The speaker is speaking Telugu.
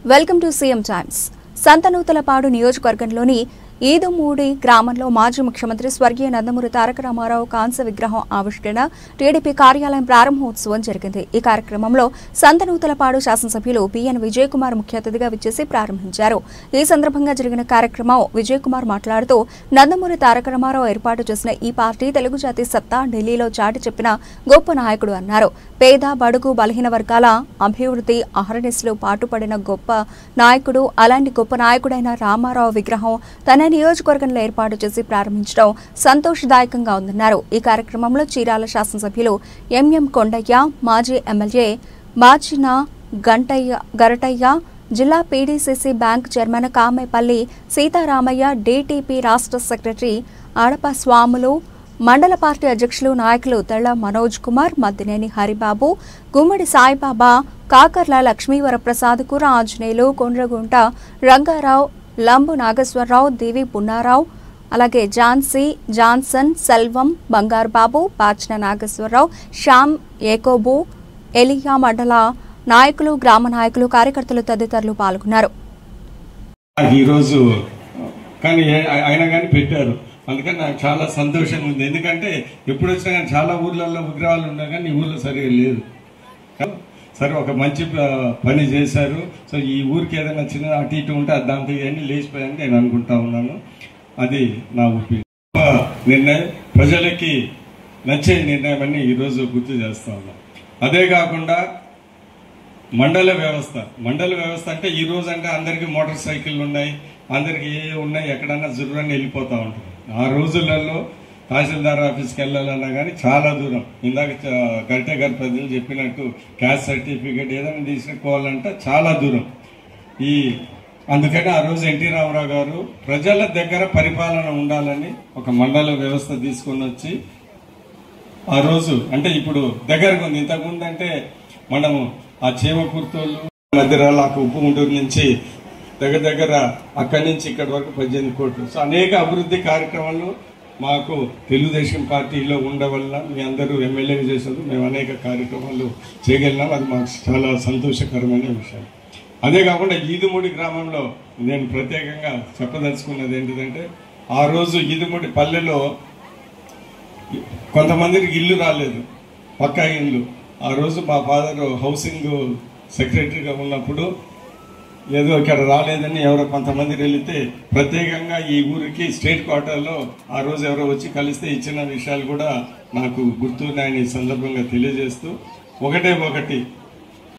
Welcome to CM times. Santhanuthalapadu నియోజకవర్గంలోని ఈదుమూడి గ్రామంలో మాజీ ముఖ్యమంత్రి స్వర్గీయ నందమూరి తారక రామారావు కాంస్య విగ్రహం ఆవిష్కరణ, టీడీపీ కార్యాలయం ప్రారంభోత్సవం జరిగింది. ఈ కార్యక్రమంలో సంతనూతలపాడు శాసనసభ్యులు బిఎన్ విజయకుమార్ ముఖ్య అతిథిగా విచ్చేసి ప్రారంభించారు. ఈ సందర్భంగా జరిగిన కార్యక్రమం విజయకుమార్ మాట్లాడుతూ, నందమూరి తారక రామారావు ఏర్పాటు చేసిన ఈ పార్టీ తెలుగు జాతి సత్తా ఢిల్లీలో చాటి చెప్పిన గొప్ప నాయకుడు అన్నారు. పేద, బడుగు, బలహీన వర్గాల అభివృద్ధి అహర్నిశలు పాటుపడిన గొప్ప నాయకుడు. అలాంటి గొప్ప నాయకుడైన రామారావు విగ్రహం తన నియోజకవర్గంలో ఏర్పాటు చేసి ప్రారంభించడం సంతోషదాయకంగా ఉందన్నారు. ఈ కార్యక్రమంలో చీరాల శాసనసభ్యులు ఎంఎం కొండయ్య, మాజీ ఎమ్మెల్యే బాచిన గరటయ్య, జిల్లా PDCC bank chairman Kamepalli Sitaramaiah, DTP రాష్ట్ర సెక్రటరీ ఆడప స్వాములు, మండల పార్టీ అధ్యక్షులు, నాయకులు తెల్ల మనోజ్ కుమార్, మద్దినేని హరిబాబు, గుమ్మడి సాయిబాబా, కాకర్ల లక్ష్మీవరప్రసాద్, కుర ఆంజనేయులు, కొండ్రగుంట రంగారావు, లంబు నాగేశ్వరరావు, దేవి పున్నారావు, అలాగే జాన్సన్, సెల్వం, బంగారుబాబు, పాచన నాగేశ్వరరావు, శ్యామ్, ఏకోబు, ఎలియా మండల నాయకులు, గ్రామ నాయకులు, కార్యకర్తలు తదితరులు పాల్గొన్నారు. అందుకని నాకు చాలా సంతోషంగా ఉంది. ఎందుకంటే ఎప్పుడు వచ్చినా కానీ చాలా ఊర్లలో విగ్రహాలు ఉన్నాయి, కానీ ఈ ఊర్లో సరిగా లేదు. సరే, ఒక మంచి పని చేశారు. సో ఈ ఊరికి ఏదైనా చిన్న అటు ఇటు ఉంటే దాంతో ఇవన్నీ లేచిపోయాయని నేను అనుకుంటా ఉన్నాను. అది నా ఒపీనియన్. నిర్ణయం ప్రజలకి నచ్చే నిర్ణయం అని ఈరోజు గుర్తు చేస్తా ఉన్నాం. అదే కాకుండా మండల వ్యవస్థ అంటే ఈ రోజు అంటే అందరికీ మోటార్ సైకిళ్ళు ఉన్నాయి, అందరికి ఏ ఉన్నాయి, ఎక్కడన్నా జుర్రని వెళ్ళిపోతూ ఉంటుంది. ఆ రోజులలో తహసీల్దార్ ఆఫీస్కి వెళ్ళాలన్నా కానీ చాలా దూరం. ఇందాక గరిటే గారి ప్రజలు చెప్పినట్టు క్యాస్ట్ సర్టిఫికేట్ ఏదైనా తీసుకోవాలంటే చాలా దూరం. అందుకని ఆ రోజు ఎన్టీ రామారావు గారు ప్రజల దగ్గర పరిపాలన ఉండాలని ఒక మండల వ్యవస్థ తీసుకొని వచ్చి ఆ రోజు అంటే ఇప్పుడు దగ్గరకు ఉంది. ఇంతకుముందు అంటే మనము ఆ చీమకుర్తోళ్ళు మధ్యరాల ఉప్పు గుంటూరు నుంచి దగ్గర అక్కడి నుంచి ఇక్కడి వరకు 18 కోట్లు. సో అనేక అభివృద్ధి కార్యక్రమాలు మాకు తెలుగుదేశం పార్టీలో ఉండవల్ల మీ అందరూ ఎమ్మెల్యేగా చేసినందుకు మేము అనేక కార్యక్రమాలు చేయగలిగినాం. అది మాకు చాలా సంతోషకరమైన విషయం. అదే కాకుండా ఈదుమూడి గ్రామంలో నేను ప్రత్యేకంగా చెప్పదలుచుకున్నది ఏంటిదంటే, ఆ రోజు ఈదుమూడి పల్లెలో కొంతమందికి ఇల్లు రాలేదు, పక్కా ఇల్లు. ఆ రోజు మా ఫాదర్ హౌసింగ్ సెక్రటరీగా ఉన్నప్పుడు ఏదో ఇక్కడ రాలేదని ఎవరో కొంతమంది వెళితే ప్రత్యేకంగా ఈ ఊరికి స్టేట్ క్వార్టర్లో ఆ రోజు ఎవరో వచ్చి కలిస్తే ఇచ్చిన విషయాలు కూడా నాకు గుర్తున్నాయని ఈ సందర్భంగా తెలియజేస్తూ, ఒకటి